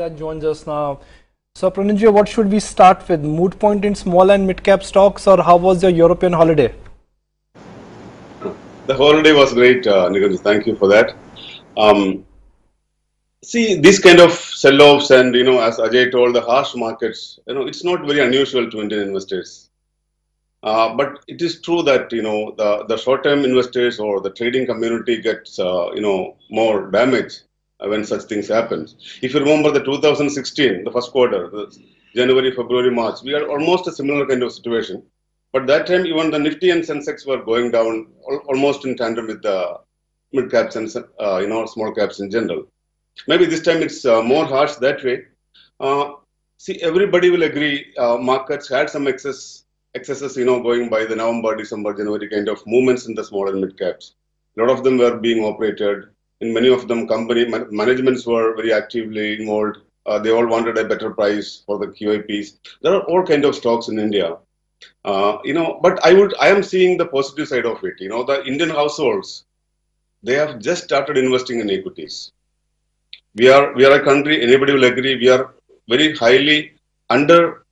Veliyath joins us now. So, Porinju, what should we start with? Mood point in small and mid-cap stocks, or how was your European holiday? The holiday was great, Nikunj. Thank you for that. Um, See, these kind of sell-offs and, as Ajay told, the harsh markets, it's not very unusual to Indian investors. But it is true that, the short-term investors or the trading community gets, more damage when such things happen. If you remember the 2016, the first quarter, the January, February, March, we had almost a similar kind of situation. But that time, even the Nifty and Sensex were going down almost in tandem with the mid caps and, small caps in general. Maybe this time it's more harsh that way. See, everybody will agree. Markets had some excesses, going by the November, December, January kind of movements in the small and mid caps. A lot of them were being operated. In many of them, company managements were very actively involved. They all wanted a better price for the QIPs. There are all kind of stocks in India. But I am seeing the positive side of it. The Indian households, they have just started investing in equities. We are a country, anybody will agree, we are very highly under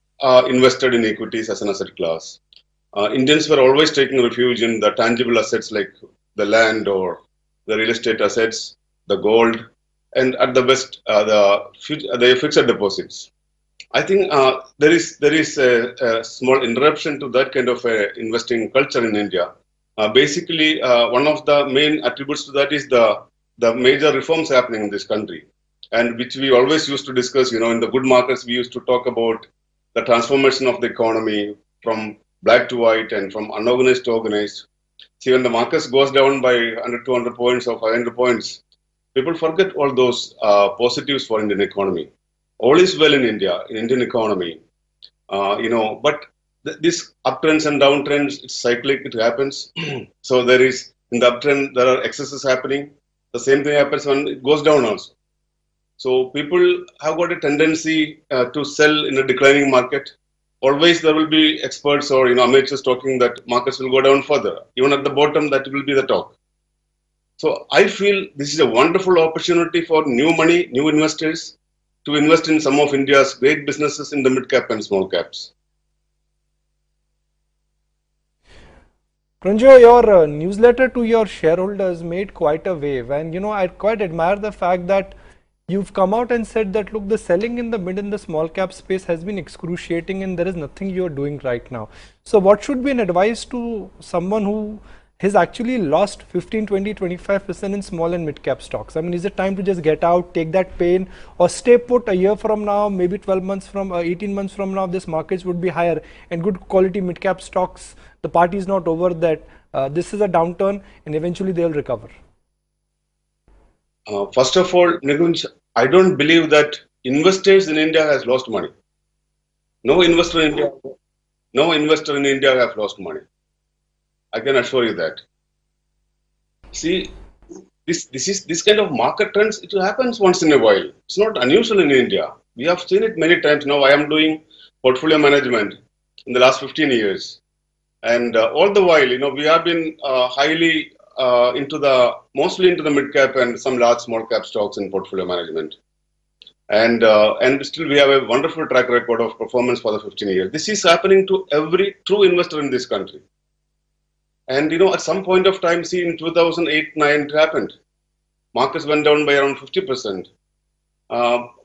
invested in equities as an asset class. Indians were always taking refuge in the tangible assets like the land or the real estate assets, the gold, and at the best, the fixed deposits. I think there is a small interruption to that kind of investing culture in India. Basically, one of the main attributes to that is the major reforms happening in this country, and which we always used to discuss. In the good markets, we used to talk about the transformation of the economy from black to white and from unorganized to organized. See, when the markets goes down by 100, 200 points or 500 points, people forget all those positives for Indian economy. All is well in India, in Indian economy, but this uptrends and downtrends, it's cyclic, it happens. So there is, in the uptrend, there are excesses happening. The same thing happens when it goes down also. So people have got a tendency to sell in a declining market. Always there will be experts or amateurs talking that markets will go down further. Even at the bottom, that will be the talk. So I feel this is a wonderful opportunity for new money, new investors to invest in some of India's great businesses in the mid cap and small caps. Porinju, your newsletter to your shareholders made quite a wave, and I quite admire the fact that you've come out and said that, look, the selling in the mid and the small cap space has been excruciating and there is nothing you're doing right now. So what should be an advice to someone who has actually lost 15, 20, 25% in small and mid cap stocks? I mean, is it time to just get out, take that pain, or stay put a year from now, maybe 12 months from 18 months from now, this markets would be higher and good quality mid cap stocks, the party is not over, that this is a downturn and eventually they'll recover? First of all, Nikunj, I don't believe that investors in India has lost money. No investor in India have lost money. I can assure you that. See, this kind of market trends, it happens once in a while. It's not unusual in India. We have seen it many times. Now I am doing portfolio management in the last 15 years. And all the while, we have been highly mostly into the mid cap and some large small cap stocks in portfolio management. And still we have a wonderful track record of performance for the 15 years. This is happening to every true investor in this country. And at some point of time, see, in 2008-9 it happened. Markets went down by around 50%.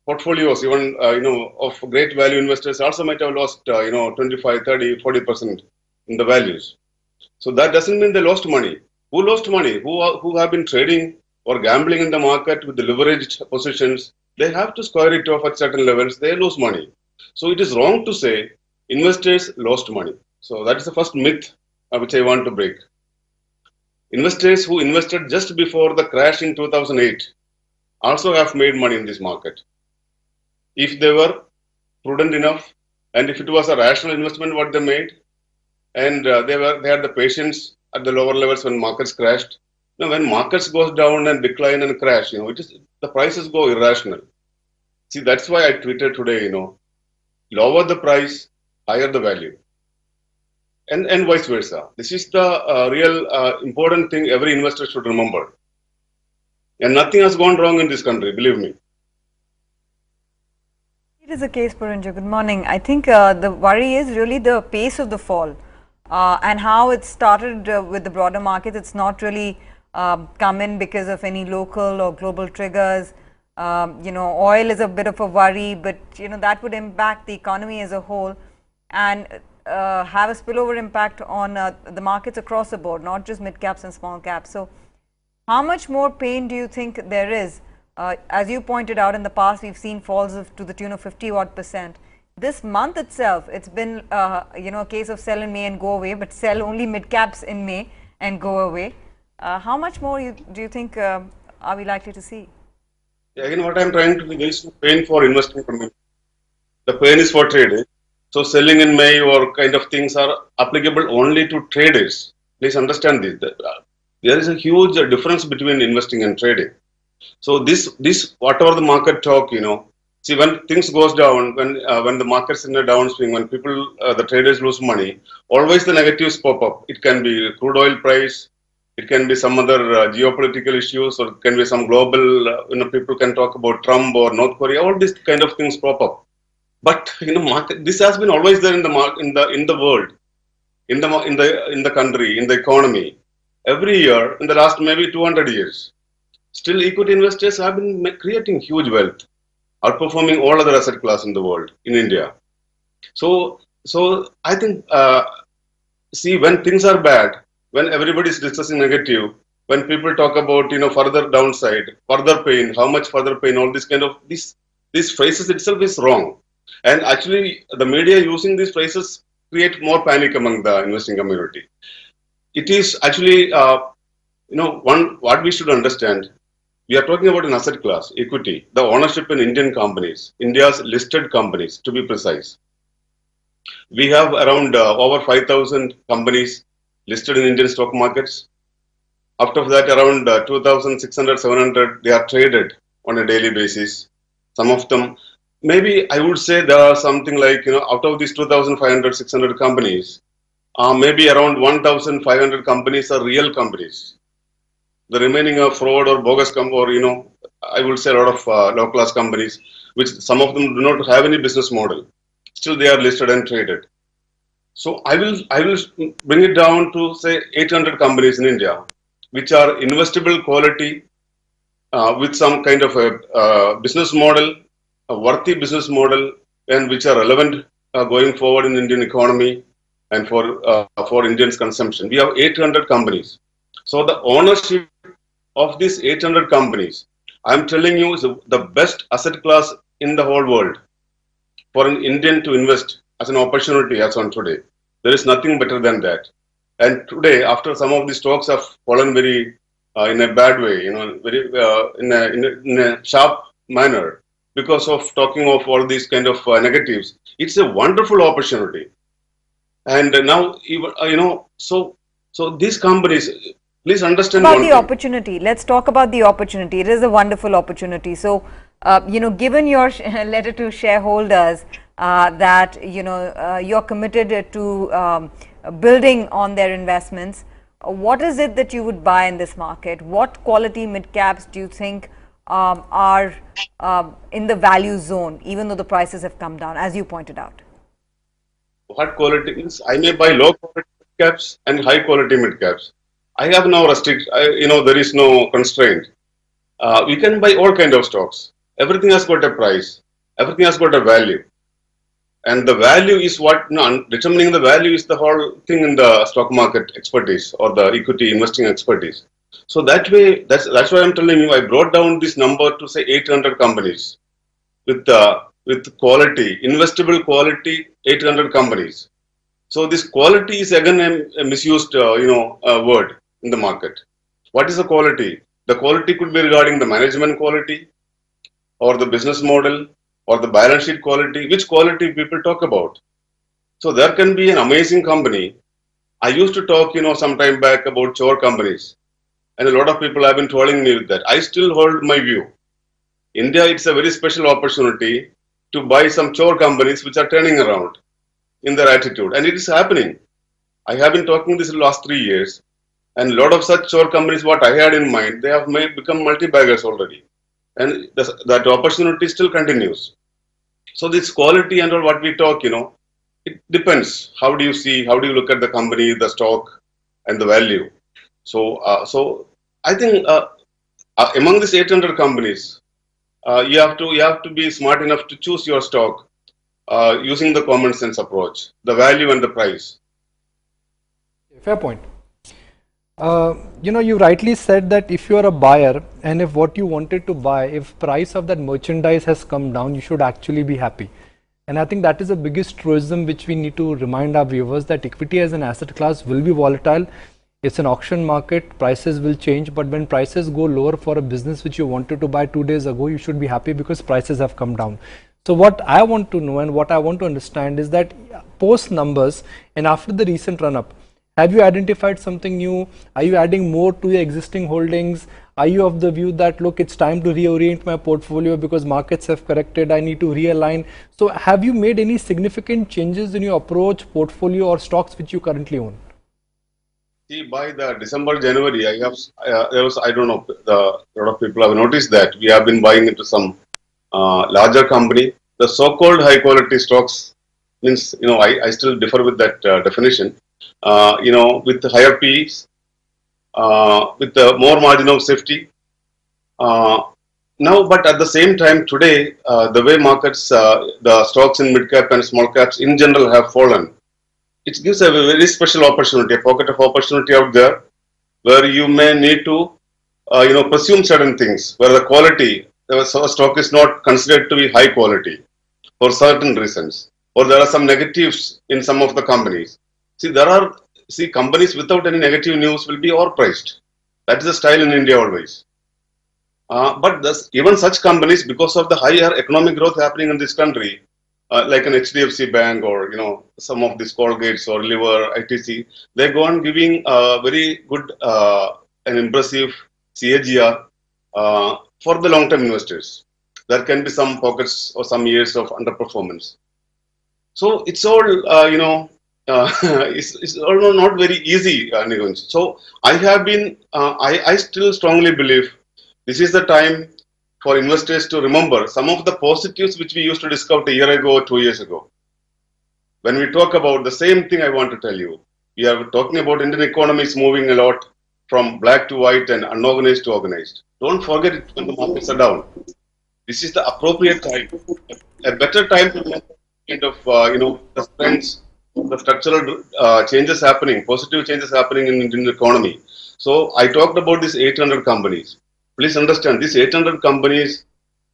Portfolios, even of great value investors also might have lost 25, 30, 40% in the values. So that doesn't mean they lost money. Who lost money? Who have been trading or gambling in the market with the leveraged positions? They have to square it off at certain levels. They lose money. So it is wrong to say investors lost money. So that is the first myth which I want to break. Investors who invested just before the crash in 2008 also have made money in this market. If they were prudent enough, and if it was a rational investment what they made, and they had the patience at the lower levels when markets crashed. Now, when markets goes down and decline and crash, the prices go irrational. See, that's why I tweeted today, lower the price, higher the value. And vice versa. This is the real important thing every investor should remember. And nothing has gone wrong in this country, believe me. It is a case, Porinju. Good morning. I think the worry is really the pace of the fall and how it started with the broader market. It's not really come in because of any local or global triggers. Oil is a bit of a worry, but that would impact the economy as a whole and have a spillover impact on the markets across the board, not just mid caps and small caps. So how much more pain do you think there is? As you pointed out, in the past, we've seen falls to the tune of 50-odd%. This month itself, it's been a case of sell in May and go away, but sell only mid caps in May and go away. How much more do you think are we likely to see? Yeah, again, what I'm trying to do, there is no pain for investing community. The pain is for traders. So selling in May or kind of things are applicable only to traders. Please understand this. There is a huge difference between investing and trading. So this whatever the market talk, see when things goes down, when the market's in a downswing, when people the traders lose money, always the negatives pop up. It can be crude oil price, it can be some other geopolitical issues, or it can be some global. People can talk about Trump or North Korea. All these kind of things pop up. But market. This has been always there in the in the world, in the country, in the economy. Every year in the last maybe 200 years. Still, equity investors have been creating huge wealth, outperforming all other asset class in the world, in India. So I think, see, when things are bad, when everybody is discussing negative, when people talk about, further downside, further pain, how much further pain, all this kind of, these phrases itself is wrong. And actually, the media using these phrases create more panic among the investing community. It is actually, what we should understand. We are talking about an asset class, equity, the ownership in Indian companies, India's listed companies, to be precise. We have around over 5,000 companies listed in Indian stock markets. Out of that, around 2,600, 700, they are traded on a daily basis. Some of them, maybe I would say there are something like, out of these 2,500, 600 companies, maybe around 1,500 companies are real companies. The remaining are fraud or bogus or I would say a lot of low class companies, which some of them do not have any business model. Still, they are listed and traded. So I will bring it down to say 800 companies in India, which are investable quality with some kind of a business model, a worthy business model, and which are relevant going forward in the Indian economy and for Indians' consumption. We have 800 companies. So the ownership of these 800 companies, I'm telling you, is the best asset class in the whole world for an Indian to invest as an opportunity as on today. There is nothing better than that. And today, after some of the stocks have fallen very in a bad way, very in a sharp manner because of talking of all these kind of negatives, it's a wonderful opportunity. And now, so these companies. Please understand about the opportunity. Let's talk about the opportunity. It is a wonderful opportunity. So, given your letter to shareholders that you're committed to building on their investments, what is it that you would buy in this market? What quality mid caps do you think are in the value zone, even though the prices have come down, as you pointed out? What quality means? I may buy low quality mid caps and high quality mid caps. I have no restriction, there is no constraint. We can buy all kind of stocks. Everything has got a price. Everything has got a value. And the value is what, determining the value is the whole thing in the stock market expertise or the equity investing expertise. So that way, that's why I'm telling you, I brought down this number to say 800 companies with quality, investable quality, 800 companies. So this quality is again a misused, word in the market. What is the quality? The quality could be regarding the management quality or the business model or the balance sheet quality. Which quality people talk about? So there can be an amazing company. I used to talk, some time back about chore companies. And a lot of people have been trolling me with that. I still hold my view. India, it's a very special opportunity to buy some chore companies which are turning around in their attitude. And it is happening. I have been talking this the last 3 years. And a lot of such chore companies, what I had in mind, they have become multi-baggers already. And that opportunity still continues. So this quality and all what we talk, it depends. How do you see? How do you look at the company, the stock, and the value? So I think among these 800 companies, you have to be smart enough to choose your stock using the common sense approach, the value and the price. Fair point. You rightly said that if you are a buyer and if what you wanted to buy, if price of that merchandise has come down, you should actually be happy. And I think that is the biggest truism which we need to remind our viewers, that equity as an asset class will be volatile. It's an auction market, prices will change, but when prices go lower for a business which you wanted to buy 2 days ago, you should be happy because prices have come down. So what I want to know and what I want to understand is that post numbers and after the recent run up, have you identified something new? Are you adding more to your existing holdings? Are you of the view that, look, it's time to reorient my portfolio because markets have corrected, I need to realign? So have you made any significant changes in your approach, portfolio or stocks which you currently own? See, by the December, January, I don't know, a lot of people have noticed that we have been buying into some larger company. The so-called high quality stocks means, I still differ with that definition. With the higher P's, with the more margin of safety. Now, but at the same time, today, the way markets, the stocks in mid cap and small caps in general have fallen, it gives a very special opportunity, a pocket of opportunity out there, where you may need to, presume certain things, where the quality, the stock is not considered to be high quality for certain reasons, or there are some negatives in some of the companies. See, companies without any negative news will be overpriced. That is the style in India always. But even such companies, because of the higher economic growth happening in this country, like an HDFC Bank or some of these Colgates or Liver, ITC, they go on giving very good and impressive CAGR for the long-term investors. There can be some pockets or some years of underperformance. So it's all it's all not very easy, Nikunj. So I have been I still strongly believe this is the time for investors to remember some of the positives which we used to discuss a year ago or 2 years ago. When we talk about the same thing, I want to tell you, we are talking about Indian economy is moving a lot from black to white and unorganized to organized. Don't forget it when the markets are down. This is the appropriate time, a better time to kind of the trends, the structural changes happening, positive changes happening in Indian economy. So I talked about these 800 companies. Please understand, these 800 companies,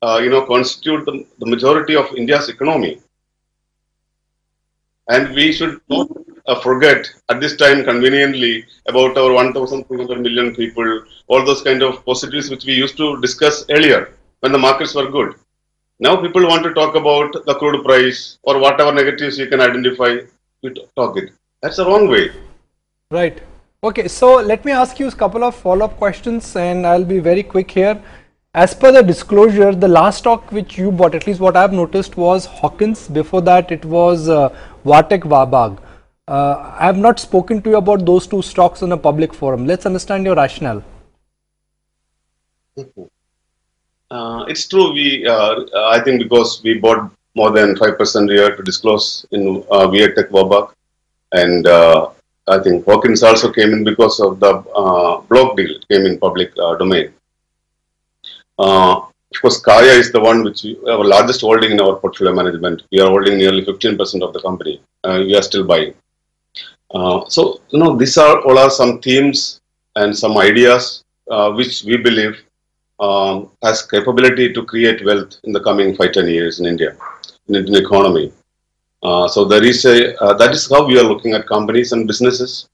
constitute the majority of India's economy. And we should not forget at this time conveniently about our 1,200 million people, all those kind of positives which we used to discuss earlier when the markets were good. Now people want to talk about the crude price or whatever negatives you can identify, you talk it. That's the wrong way. Right. Okay, so let me ask you a couple of follow-up questions and I'll be very quick here. As per the disclosure, the last stock which you bought, at least what I've noticed, was Hawkins. Before that, it was Vatek Wabag. I have not spoken to you about those two stocks in a public forum. Let's understand your rationale. It's true. I think because we bought more than 5% here to disclose in Vatek Wabag, and I think Hawkins also came in because of the block deal came in public domain. Of course, Kaya is the one which our largest holding in our portfolio management. We are holding nearly 15% of the company. We are still buying. So these are all some themes and some ideas which we believe has capability to create wealth in the coming 5-10 years in India, in Indian economy. So there is that is how we are looking at companies and businesses.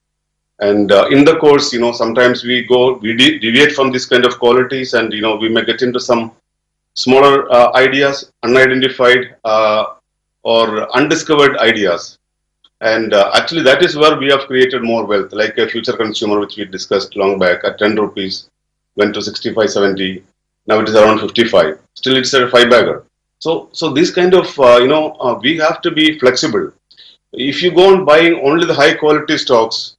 And in the course, sometimes we deviate from this kind of qualities, and we may get into some smaller ideas, unidentified or undiscovered ideas. And actually, that is where we have created more wealth, like a future consumer, which we discussed long back at 10 rupees, went to 65, 70. Now it is around 55. Still, it's a 5-bagger. So this kind of, we have to be flexible. If you go on buying only the high quality stocks,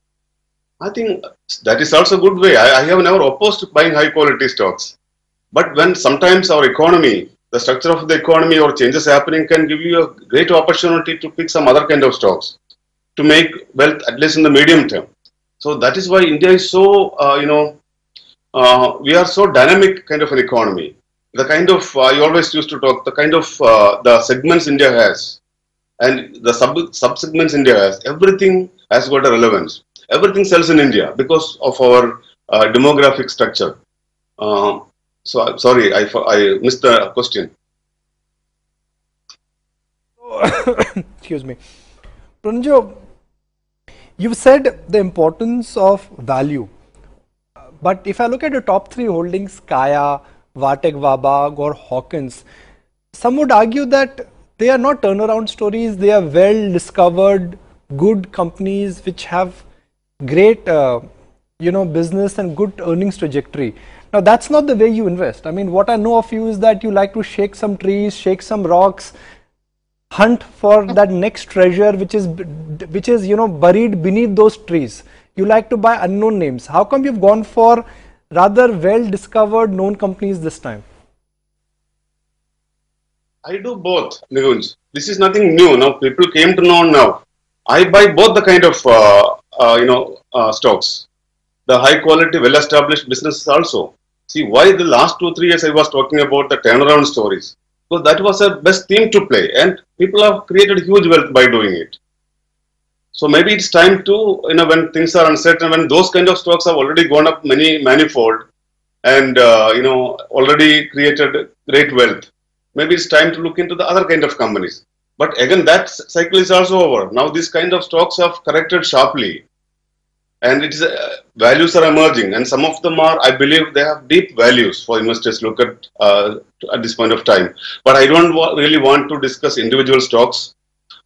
I think that is also a good way. I have never opposed to buying high quality stocks. But when sometimes our economy the structure of the economy or changes happening can give you a great opportunity to pick some other kind of stocks to make wealth at least in the medium term. So that is why India is so, we are so dynamic kind of an economy. The kind of, I always used to talk, the kind of the segments India has and the sub-segments India has, everything has got a relevance. Everything sells in India because of our demographic structure. So I'm sorry, I missed the question. Excuse me. Porinju, you've said the importance of value. But if I look at the top three holdings, Kaya, Vatek Vabag or Hawkins, some would argue that they are not turnaround stories, they are well discovered, good companies which have great business and good earnings trajectory. Now that's not the way you invest. I mean, what I know of you is that you like to shake some trees, shake some rocks, hunt for that next treasure which is buried beneath those trees. You like to buy unknown names. How come you've gone for rather well discovered known companies this time? I do both, Nikunj. This is nothing new. Now people came to know now. I buy both the kind of stocks, the high quality, well established businesses also. See why the last 2-3 years I was talking about the turnaround stories. So that was a best theme to play, and people have created huge wealth by doing it. So maybe it's time to, when things are uncertain, when those kind of stocks have already gone up manifold, and already created great wealth. Maybe it's time to look into the other kind of companies. But again, that cycle is also over. Now these kind of stocks have corrected sharply, and it is values are emerging, and some of them are, I believe, they have deep values for investors to look at this point of time. But I don't really want to discuss individual stocks.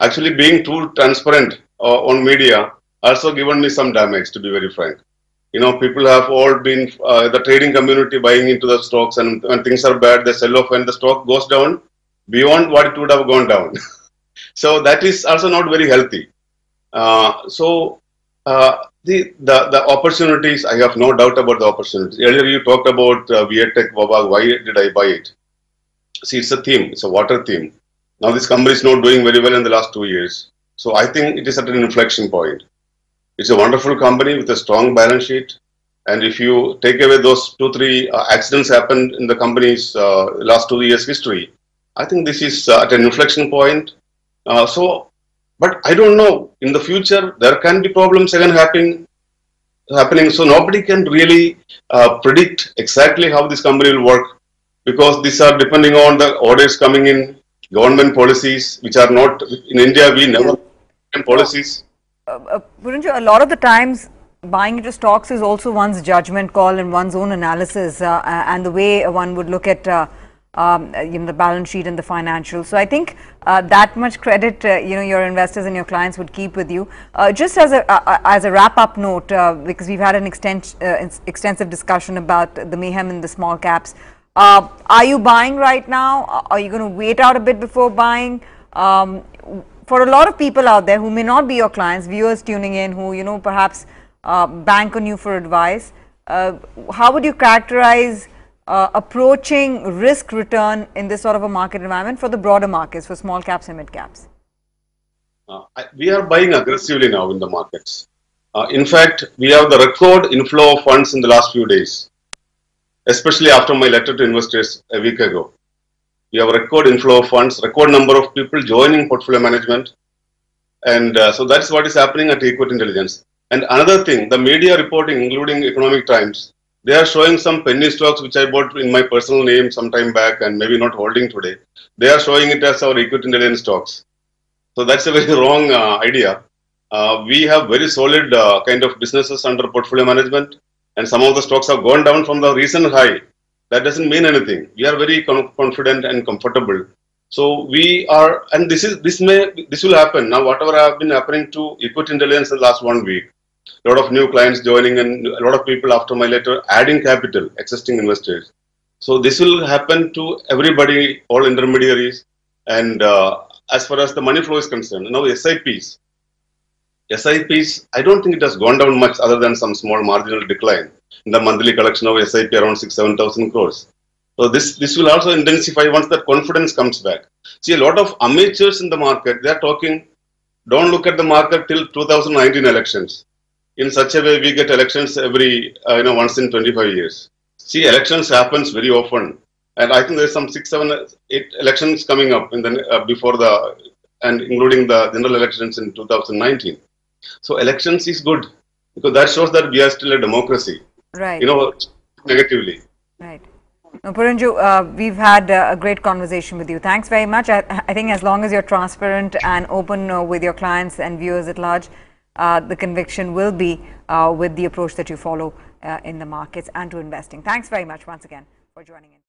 Actually, being too transparent on media also given me some damage, to be very frank. People have all been the trading community buying into the stocks, and when things are bad, they sell off, and the stock goes down beyond what it would have gone down. So that is also not very healthy. The opportunities, I have no doubt about the opportunities. Earlier you talked about Vietech, Wabag. Why did I buy it? See, it's a theme. It's a water theme. Now this company is not doing very well in the last 2 years. So I think it is at an inflection point. It's a wonderful company with a strong balance sheet. And if you take away those 2-3 accidents happened in the company's last 2 years history, I think this is at an inflection point. But I don't know, in the future, there can be problems again happening. So nobody can really predict exactly how this company will work, because these are depending on the orders coming in, government policies, which are not, in India, we never policies. Porinju, a lot of the times buying into stocks is also one's judgment call and one's own analysis and the way one would look at the balance sheet and the financials. So I think that much credit your investors and your clients would keep with you. Just as a wrap-up note, because we've had an extensive discussion about the mayhem in the small caps. Are you buying right now? Are you going to wait out a bit before buying? For a lot of people out there who may not be your clients, viewers tuning in who perhaps bank on you for advice, how would you characterize approaching risk return in this sort of a market environment for the broader markets, for small caps and mid caps? We are buying aggressively now in the markets. In fact, we have the record inflow of funds in the last few days, especially after my letter to investors a week ago. We have a record inflow of funds, record number of people joining portfolio management. And so that's what is happening at Equity Intelligence. And another thing, the media reporting, including Economic Times, they are showing some penny stocks which I bought in my personal name some time back and maybe not holding today. They are showing it as our Equity Intelligence stocks. So that's a very wrong idea. We have very solid kind of businesses under portfolio management, and some of the stocks have gone down from the recent high. That doesn't mean anything. We are very confident and comfortable. So we are, and this will happen. Now, whatever have been happening to Equity Intelligence in the last 1 week, a lot of new clients joining and a lot of people after my letter adding capital, existing investors. So this will happen to everybody, all intermediaries. And as far as the money flow is concerned, now SIPs, I don't think it has gone down much other than some small marginal decline in the monthly collection of SIP around 6,000-7,000 crores. So this will also intensify once that confidence comes back. See, a lot of amateurs in the market, they are talking, don't look at the market till 2019 elections. In such a way, we get elections every, once in 25 years. See, elections happens very often. And I think there's some 6, 7, 8 elections coming up in the before the, and including the general elections in 2019. So elections is good because that shows that we are still a democracy. Right. Negatively. Right. No, Porinju, we've had a great conversation with you. Thanks very much. I think as long as you're transparent and open with your clients and viewers at large, the conviction will be with the approach that you follow in the markets and to investing. Thanks very much once again for joining in.